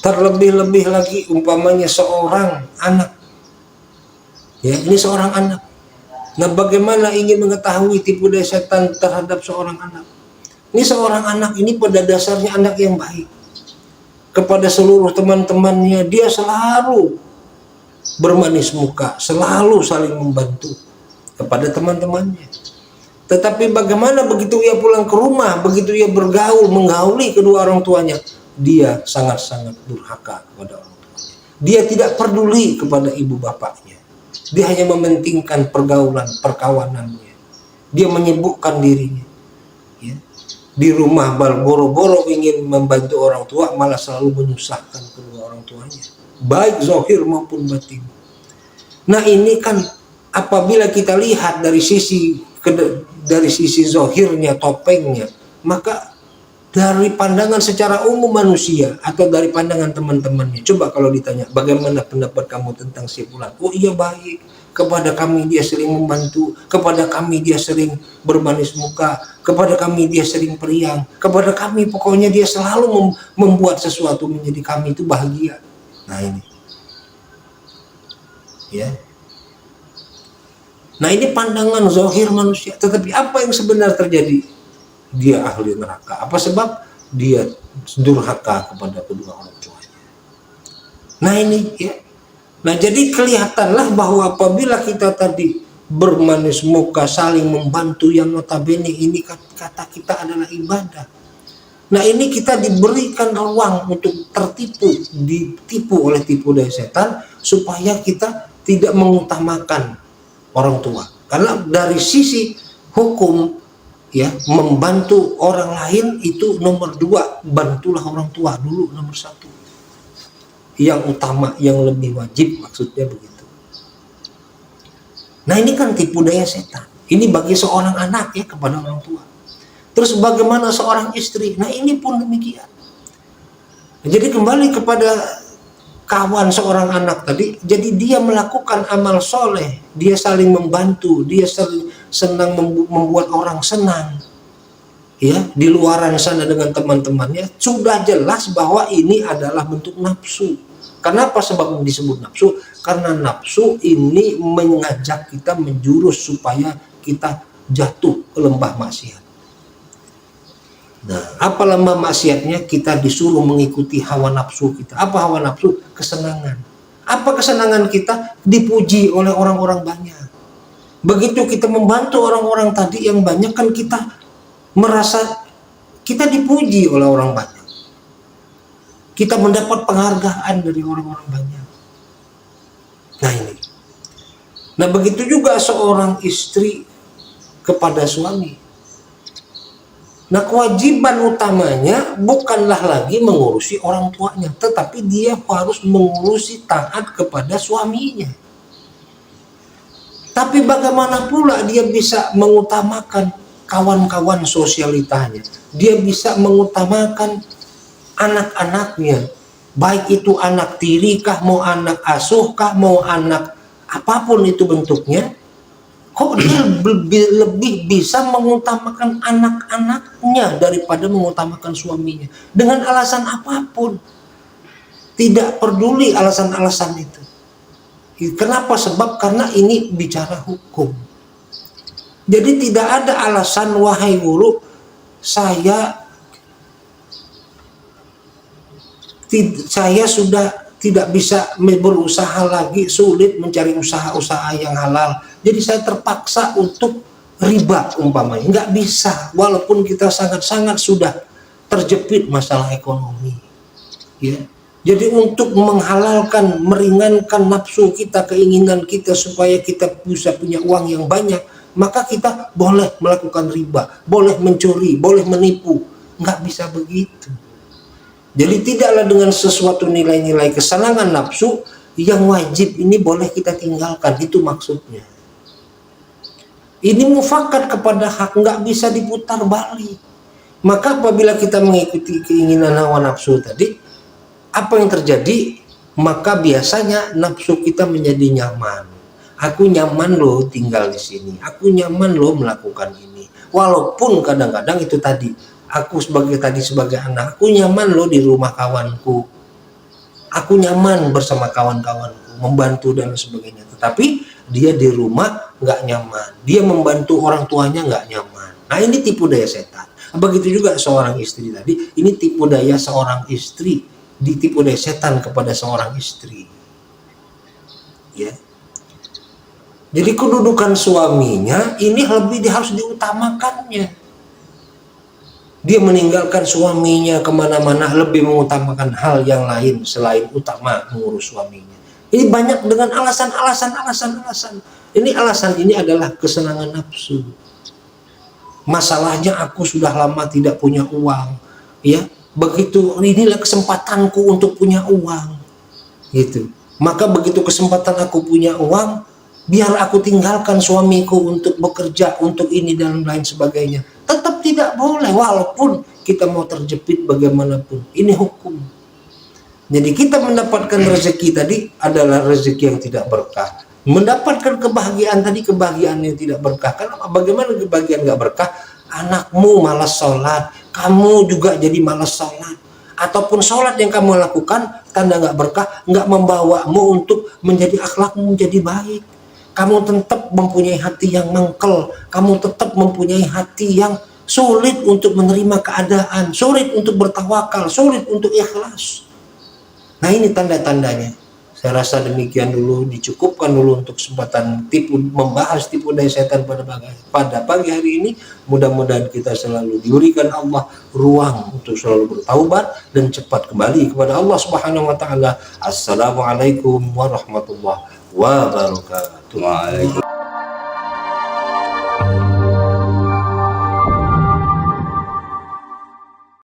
Terlebih-lebih lagi umpamanya seorang anak, ya ini seorang anak. Nah, bagaimana ingin mengetahui tipu daya setan terhadap seorang anak? Ini seorang anak ini pada dasarnya anak yang baik. Kepada seluruh teman-temannya dia selalu bermanis muka, selalu saling membantu kepada teman-temannya. Tetapi bagaimana begitu ia pulang ke rumah, begitu ia bergaul, menggauli kedua orang tuanya, dia sangat-sangat durhaka kepada orang tuanya. Dia tidak peduli kepada ibu bapaknya. Dia hanya mementingkan pergaulan, perkawanannya. Dia menyibukkan dirinya. Ya. Di rumah boro-boro ingin membantu orang tua, malah selalu menyusahkan kedua orang tuanya, baik zahir maupun batin. Nah, ini kan apabila kita lihat dari sisi zahirnya, topengnya, maka dari pandangan secara umum manusia atau dari pandangan teman-temannya, coba kalau ditanya bagaimana pendapat kamu tentang si fulan, oh iya baik, kepada kami dia sering membantu, kepada kami dia sering bermanis muka, kepada kami dia sering periang, kepada kami pokoknya dia selalu membuat sesuatu menjadi kami itu bahagia. Nah ini, ya. Nah ini pandangan zahir manusia. Tetapi apa yang sebenarnya terjadi? Dia ahli neraka. Apa sebab? Dia durhaka kepada kedua orang tuanya. Nah ini, ya. Nah jadi kelihatanlah bahwa apabila kita tadi bermanis muka, saling membantu, yang notabene ini kata kita adalah ibadah. Nah ini kita diberikan ruang untuk ditipu oleh tipu daya setan, supaya kita tidak mengutamakan orang tua. Karena dari sisi hukum, ya, membantu orang lain itu nomor 2, bantulah orang tua dulu nomor 1. Yang utama, yang lebih wajib, maksudnya begitu. Nah ini kan tipu daya setan. Ini bagi seorang anak, ya, kepada orang tua. Terus bagaimana seorang istri? Nah ini pun demikian. Jadi kembali kepada kawan seorang anak tadi, jadi dia melakukan amal soleh, dia saling membantu, dia senang membuat orang senang, ya, di luaran sana dengan teman-temannya. Sudah jelas bahwa ini adalah bentuk nafsu. Kenapa sebab disebut nafsu? Karena nafsu ini mengajak kita menjurus supaya kita jatuh ke lembah maksiat. Nah, apa lembah maksiatnya? Kita disuruh mengikuti hawa nafsu kita. Apa hawa nafsu? Kesenangan. Apa kesenangan kita? Dipuji oleh orang-orang banyak. Begitu kita membantu orang-orang tadi yang banyak, kan kita merasa kita dipuji oleh orang banyak. Kita mendapat penghargaan dari orang-orang banyak. Nah ini. Nah begitu juga seorang istri kepada suami. Nah kewajiban utamanya bukanlah lagi mengurusi orang tuanya, tetapi dia harus mengurusi taat kepada suaminya. Tapi bagaimana pula dia bisa mengutamakan kawan-kawan sosialitanya, dia bisa mengutamakan anak-anaknya, baik itu anak tiri kah, mau anak asuh kah, mau anak apapun itu bentuknya. Kok dia lebih bisa mengutamakan anak-anaknya daripada mengutamakan suaminya? Dengan alasan apapun. Tidak peduli alasan-alasan itu. Kenapa? Sebab karena ini bicara hukum. Jadi tidak ada alasan, wahai guru, saya sudah tidak bisa berusaha lagi, sulit mencari usaha-usaha yang halal, jadi saya terpaksa untuk riba umpamanya. Nggak bisa, walaupun kita sangat-sangat sudah terjepit masalah ekonomi, ya. Jadi untuk menghalalkan, meringankan nafsu kita, keinginan kita supaya kita bisa punya uang yang banyak, maka kita boleh melakukan riba, boleh mencuri, boleh menipu. Nggak bisa begitu. Jadi tidaklah dengan sesuatu nilai-nilai kesenangan nafsu yang wajib ini boleh kita tinggalkan, itu maksudnya. Ini mufakat kepada hak, nggak bisa diputar balik. Maka apabila kita mengikuti keinginan hawa nafsu tadi, apa yang terjadi? Maka biasanya nafsu kita menjadi nyaman. Aku nyaman loh tinggal di sini, aku nyaman loh melakukan ini. Walaupun kadang-kadang itu tadi, aku sebagai anak, aku nyaman loh di rumah kawanku. aku nyaman bersama kawan-kawanku, membantu dan sebagainya. Tetapi dia di rumah nggak nyaman, dia membantu orang tuanya nggak nyaman. Nah ini tipu daya setan. Begitu juga seorang istri tadi, ini tipu daya seorang istri, ditipu daya setan kepada seorang istri. Ya. Jadi kedudukan suaminya ini lebih harus diutamakannya. Dia meninggalkan suaminya kemana-mana, lebih mengutamakan hal yang lain selain utama mengurus suaminya. Ini banyak dengan alasan. Ini alasan ini adalah kesenangan nafsu. Masalahnya aku sudah lama tidak punya uang, ya. Begitu inilah kesempatanku untuk punya uang, gitu. Maka begitu kesempatan aku punya uang, biar aku tinggalkan suamiku untuk bekerja, untuk ini dan lain sebagainya. Tetap tidak boleh, walaupun kita mau terjepit bagaimanapun. Ini hukum. Jadi kita mendapatkan rezeki tadi adalah rezeki yang tidak berkah. Mendapatkan kebahagiaan tadi, kebahagiaan yang tidak berkah. Karena bagaimana kebahagiaan gak berkah? Anakmu malas sholat, kamu juga jadi malas sholat. Ataupun sholat yang kamu lakukan, tanda gak berkah, gak membawamu untuk menjadi akhlakmu menjadi baik. Kamu tetap mempunyai hati yang mengkel, kamu tetap mempunyai hati yang sulit untuk menerima keadaan, sulit untuk bertawakal, sulit untuk ikhlas. Nah ini tanda-tandanya. Saya rasa demikian dulu, dicukupkan dulu untuk kesempatan membahas tipu daya setan pada pagi hari ini. Mudah-mudahan kita selalu diberikan Allah ruang untuk selalu bertaubat dan cepat kembali kepada Allah Subhanahu wa taala. Assalamualaikum warahmatullahi wabarakatuh.